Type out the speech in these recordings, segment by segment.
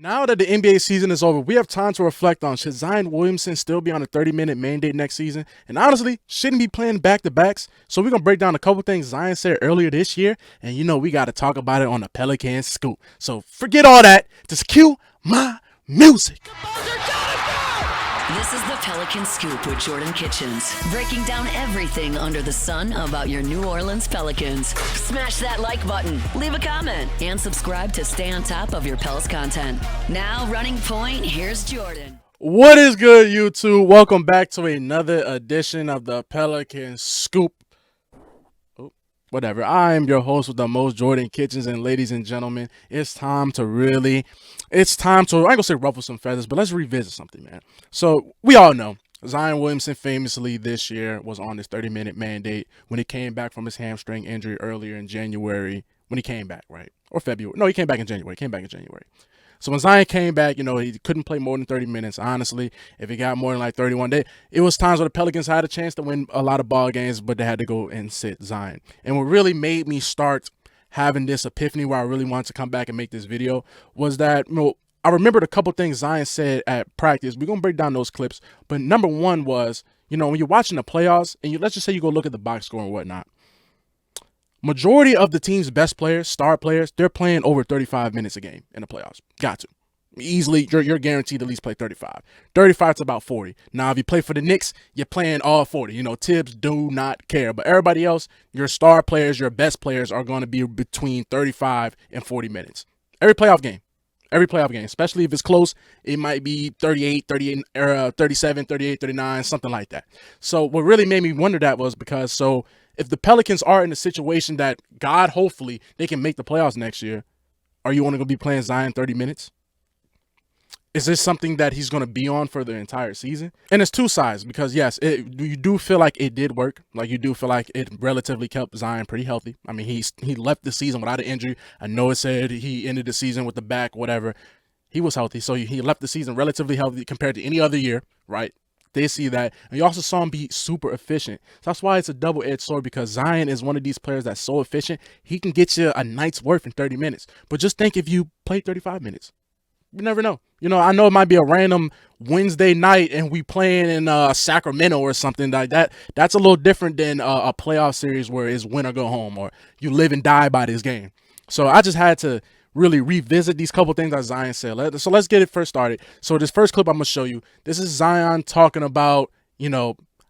Now that the NBA season is over, we have time to reflect on should Zion Williamson still be on a 30-minute mandate next season? And honestly, shouldn't be playing back-to-backs. So we're going to break down a couple things Zion said earlier this year. And we got to talk about it on the Pelicans Scoop. So forget all that. Just cue my music. This is the Pelicans Scoop with Jordan Kitchens, breaking down everything under the sun about your New Orleans Pelicans. Smash that like button, leave a comment, and subscribe to stay on top of your Pels content. Now, running point, here's Jordan. What is good, YouTube? Welcome back to another edition of the Pelicans Scoop. Whatever. I am your host with the most, Jordan Kitchens, and ladies and gentlemen, it's time to, I ain't gonna say ruffle some feathers, but let's revisit something, man. So we all know Zion Williamson famously this year was on this 30-minute mandate when he came back from his hamstring injury earlier in January, when he came back, right? Or February. No, he came back in January. So when Zion came back, he couldn't play more than 30 minutes. Honestly, if he got more than like 31 days, it was times where the Pelicans had a chance to win a lot of ball games, but they had to go and sit Zion. And what really made me start having this epiphany where I really wanted to come back and make this video was that, I remembered a couple things Zion said at practice. We're going to break down those clips. But number one was, when you're watching the playoffs and let's just say you go look at the box score and whatnot, majority of the team's best players, star players, they're playing over 35 minutes a game in the playoffs. Got to. Easily, you're guaranteed to at least play 35. 35 to about 40. Now, if you play for the Knicks, you're playing all 40. Tibbs do not care. But everybody else, your star players, your best players are going to be between 35 and 40 minutes. Every playoff game, especially if it's close, it might be 38, 37, 38, 39, something like that. So what really made me wonder that was because if the Pelicans are in a situation that, God, hopefully, they can make the playoffs next year, are you only going to be playing Zion 30 minutes? Is this something that he's going to be on for the entire season? And it's two sides because, yes, you do feel like it did work. Like, you do feel like it relatively kept Zion pretty healthy. I mean, he left the season without an injury. I know it said he ended the season with the back, whatever. He was healthy, so he left the season relatively healthy compared to any other year, right? They see that. And you also saw him be super efficient. So that's why it's a double-edged sword, because Zion is one of these players that's so efficient, he can get you a night's worth in 30 minutes. But just think if you play 35 minutes. You never know. I know it might be a random Wednesday night and we playing in Sacramento or something like that. That's a little different than a playoff series where it's win or go home, or you live and die by this game. So I just had to really revisit these couple things that Zion said. So let's get it first started. So this first clip I'm going to show you, this is Zion talking about,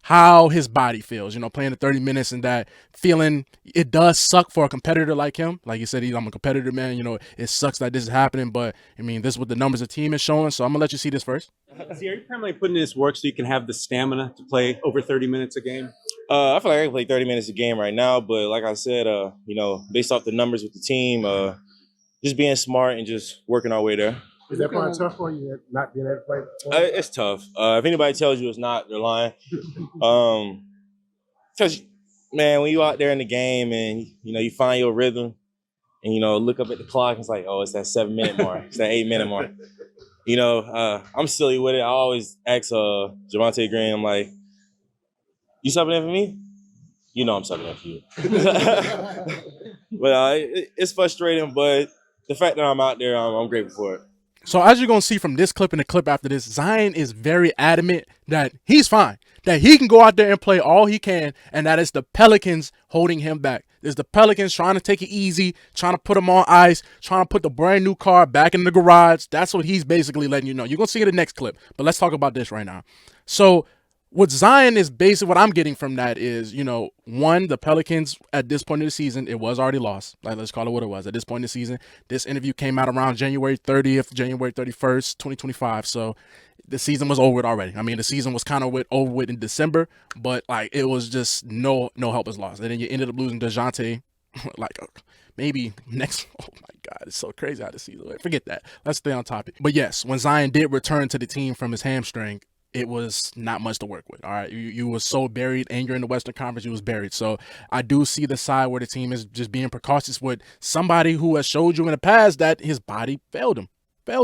how his body feels, playing the 30 minutes and that feeling. It does suck for a competitor like him. Like he said, I'm a competitor, man. It sucks that this is happening, but I mean, this is what the numbers of the team is showing. So I'm going to let you see this first. See, are you primarily putting this work so you can have the stamina to play over 30 minutes a game? I feel like I can play 30 minutes a game right now, but like I said, based off the numbers with the team, just being smart and just working our way there. Is that part tough for you, not being able to play? It's tough. If anybody tells you it's not, they're lying. Because, man, when you out there in the game and, you find your rhythm and, look up at the clock, it's like, oh, it's that 7-minute mark. It's that 8-minute mark. I'm silly with it. I always ask Javonte Green, I'm like, you subbing in for me? I'm subbing in for you. But it's frustrating, but the fact that I'm out there, I'm grateful for it. So as you're going to see from this clip and the clip after this, Zion is very adamant that he's fine, that he can go out there and play all he can, and that it's the Pelicans holding him back. It's the Pelicans trying to take it easy, trying to put him on ice, trying to put the brand new car back in the garage. That's what he's basically letting you know. You're going to see in the next clip, but let's talk about this right now. So what Zion is basically, what I'm getting from that is, one, the Pelicans at this point in the season, it was already lost. Like, let's call it what it was. At this point in the season, this interview came out around January 30th, January 31st, 2025. So the season was over with already. I mean, the season was kind of over with in December, but like it was just no help was lost. And then you ended up losing DeJounte, maybe next. Oh my God, it's so crazy how the season went. Forget that. Let's stay on topic. But yes, when Zion did return to the team from his hamstring, it was not much to work with. All right. You were so buried, and you're in the Western Conference, you was buried. So I do see the side where the team is just being precautious with somebody who has showed you in the past that his body fails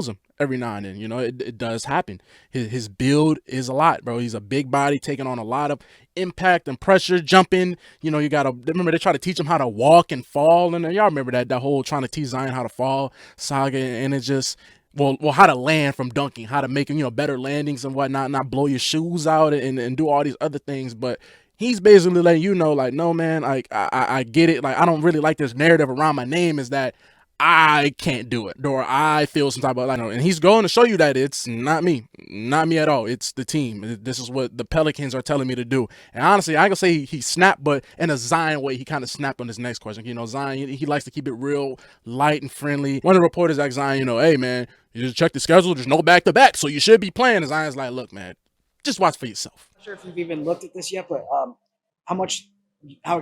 him every now and then. It does happen. His build is a lot, bro. He's a big body taking on a lot of impact and pressure, jumping. You got to remember they try to teach him how to walk and fall. And y'all remember that whole trying to teach Zion how to fall saga. And it just, well, how to land from dunking, how to make better landings and whatnot, not blow your shoes out and do all these other things. But he's basically letting you know, like, no, man, like I get it. Like, I don't really like this narrative around my name is that I can't do it, or I feel some type of, like, and he's going to show you that it's not me at all. It's the team. This is what the Pelicans are telling me to do. And honestly, I ain't gonna say he snapped, but in a Zion way, he kind of snapped on this next question. Zion, he likes to keep it real light and friendly. One of the reporters asked Zion, hey man, you just check the schedule. There's no back to back, so you should be playing. And Zion's like, look, man, just watch for yourself. I'm not sure if you've even looked at this yet, but how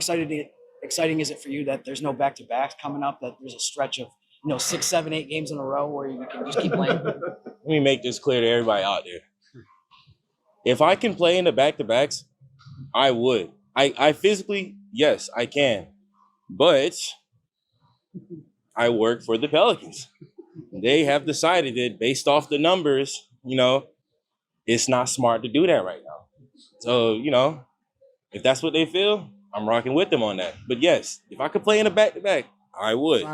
exciting is it for you that there's no back to backs coming up? That there's a stretch of 6, 7, 8 games in a row where you can just keep playing. Let me make this clear to everybody out there. If I can play in the back-to-backs, I would. I physically, yes, I can. But I work for the Pelicans. They have decided that based off the numbers, it's not smart to do that right now. So, if that's what they feel, I'm rocking with them on that. But yes, if I could play in a back-to-back, I would.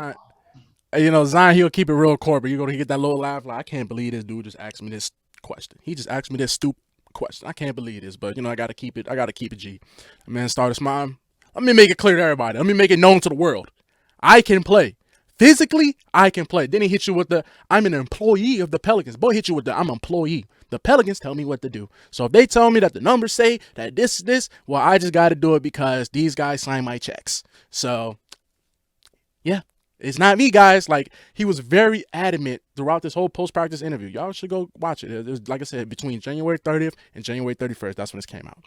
Zion, he'll keep it real corporate. You're going to get that little laugh like, I can't believe this dude just asked me this question. He just asked me this stupid question. I can't believe this, but I got to keep it. I got to keep it G. Man, started smiling. Let me make it clear to everybody. Let me make it known to the world. I can play. Physically, I can play. Then he hits you with the, I'm an employee of the Pelicans. Boy, hit you with the, I'm an employee. The Pelicans tell me what to do. So if they tell me that the numbers say that this, well, I just got to do it because these guys sign my checks. So, yeah. It's not me, guys. Like, he was very adamant throughout this whole post-practice interview. Y'all should go watch it. It was, like I said, between January 30th and January 31st. That's when this came out.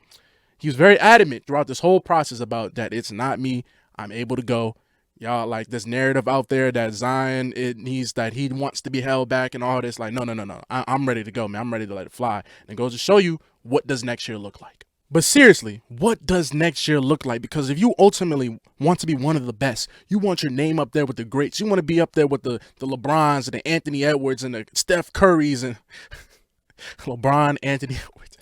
He was very adamant throughout this whole process about that it's not me. I'm able to go. Y'all, like, this narrative out there that Zion, that he wants to be held back and all this. Like, no. I'm ready to go, man. I'm ready to let it fly. And it goes to show you what does next year look like. But seriously, what does next year look like? Because if you ultimately want to be one of the best, you want your name up there with the greats. You want to be up there with the LeBrons and the Anthony Edwards and the Steph Currys and LeBron, Anthony Edwards.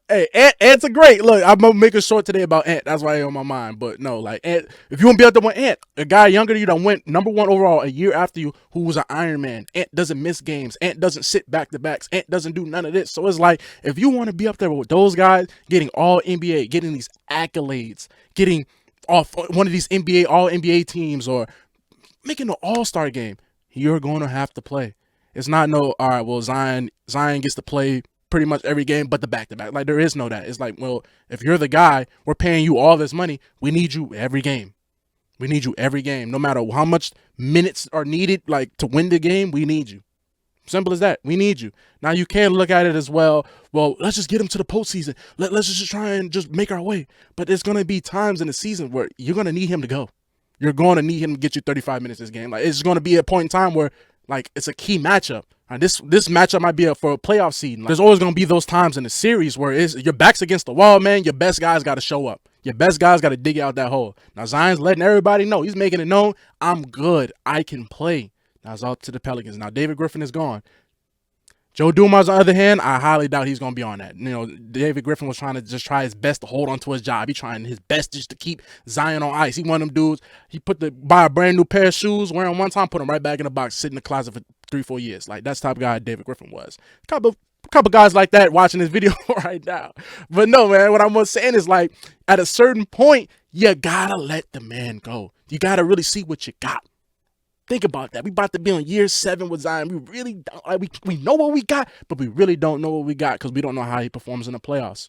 Hey, Ant's a great. Look, I'm gonna make a short today about Ant. That's why he's on my mind. But no, like Ant, if you want to be out there with Ant, a guy younger than you that went number 1 overall a year after you, who was an Iron Man. Ant doesn't miss games. Ant doesn't sit back to backs. Ant doesn't do none of this. So it's like, if you want to be up there with those guys, getting all NBA, getting these accolades, getting off one of these NBA all NBA teams, or making an All-Star game, you're going to have to play. It's not no, all right, well, Zion gets to play pretty much every game but the back-to-back. Like, there is no that. It's like, well, if you're the guy, we're paying you all this money. We need you every game. We need you every game. No matter how much minutes are needed, like, to win the game, we need you. Simple as that. We need you. Now, you can look at it as well, let's just get him to the postseason. Let's just try and just make our way. But there's going to be times in the season where you're going to need him to go. You're going to need him to get you 35 minutes this game. Like, it's going to be a point in time where, like, it's a key matchup. This matchup might be for a playoff seed. Like, there's always going to be those times in the series where your back's against the wall, man. Your best guys got to show up. Your best guys got to dig out that hole. Now, Zion's letting everybody know. He's making it known. I'm good. I can play. Now, it's out to the Pelicans. Now, David Griffin is gone. Joe Dumars, on the other hand, I highly doubt he's going to be on that. David Griffin was trying to just try his best to hold on to his job. He trying his best just to keep Zion on ice. He one of them dudes, buy a brand new pair of shoes, wear them one time, put them right back in the box, sit in the closet for 3-4 years. Like, that's the type of guy David Griffin was. Couple guys like that watching this video right now. But no, man, what I'm saying is, like, at a certain point, you got to let the man go. You got to really see what you got. Think about that. We about to be on year 7 with Zion. We really don't, like, we know what we got, but we really don't know what we got because we don't know how he performs in the playoffs.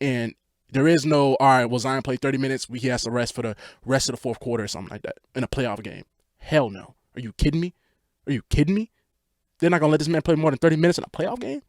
And there is no, all right, well, Zion played 30 minutes. He has to rest for the rest of the fourth quarter or something like that in a playoff game. Hell no. Are you kidding me? Are you kidding me? They're not going to let this man play more than 30 minutes in a playoff game?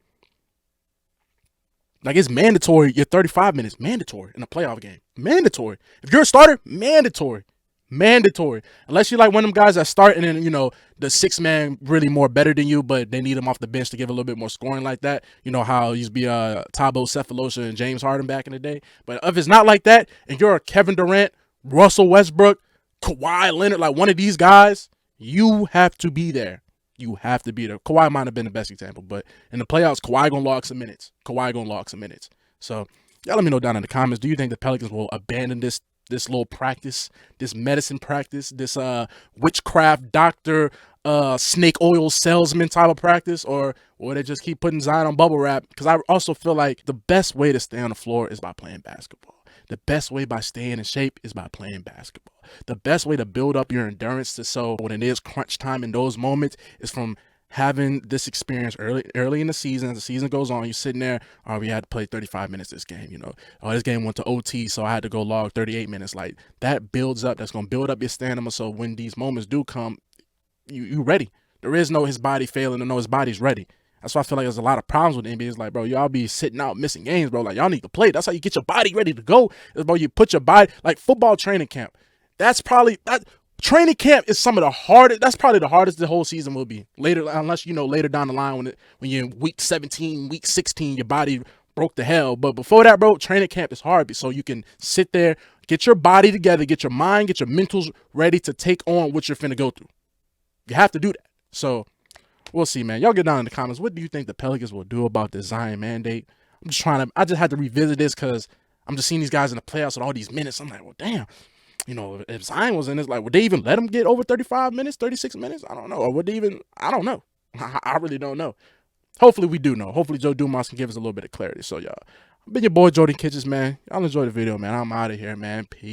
Like, it's mandatory. Your 35 minutes, mandatory in a playoff game. Mandatory. If you're a starter, mandatory. Mandatory. Unless you're like one of them guys that start and then, the 6th man really more better than you, but they need him off the bench to give a little bit more scoring like that. You know how it used to be Thabo Cephalosha and James Harden back in the day. But if it's not like that, and you're a Kevin Durant, Russell Westbrook, Kawhi Leonard, like one of these guys, you have to be there. You have to be there. Kawhi might have been the best example, but in the playoffs, Kawhi gonna log some minutes. So y'all let me know down in the comments. Do you think the Pelicans will abandon this this little practice, this medicine practice, this witchcraft doctor, snake oil salesman type of practice, or they just keep putting Zion on bubble wrap? Because I also feel like the best way to stay on the floor is by playing basketball. The best way by staying in shape is by playing basketball. The best way to build up your endurance to so when it is crunch time in those moments is from having this experience early in the season. As the season goes on, you're sitting there, oh, we had to play 35 minutes this game, you know. Oh, this game went to OT, so I had to go log 38 minutes. Like, that builds up. That's going to build up your stamina, so when these moments do come, you ready. There is no his body failing or no his body's ready. That's why I feel like there's a lot of problems with the NBA. It's like, bro, y'all be sitting out missing games, bro. Like, y'all need to play. That's how you get your body ready to go. Is, bro, you put your body, like football training camp. Training camp is some of the hardest. That's probably the hardest the whole season will be. Later, unless, you know, later down the line when you're in week 17, week 16, your body broke to hell. But before that, bro, training camp is hard. So you can sit there, get your body together, get your mind, get your mentals ready to take on what you're finna go through. You have to do that. So we'll see, man. Y'all get down in the comments. What do you think the Pelicans will do about this Zion mandate? I just had to revisit this because I'm just seeing these guys in the playoffs with all these minutes. I'm like, well, damn. You know, if Zion was in this, like, would they even let him get over 35 minutes, 36 minutes? I don't know. Or would they even, I don't know. I really don't know. Hopefully we do know. Hopefully Joe Dumas can give us a little bit of clarity. So, y'all, I've been your boy, Jordan Kitchens, man. Y'all enjoy the video, man. I'm out of here, man. Peace.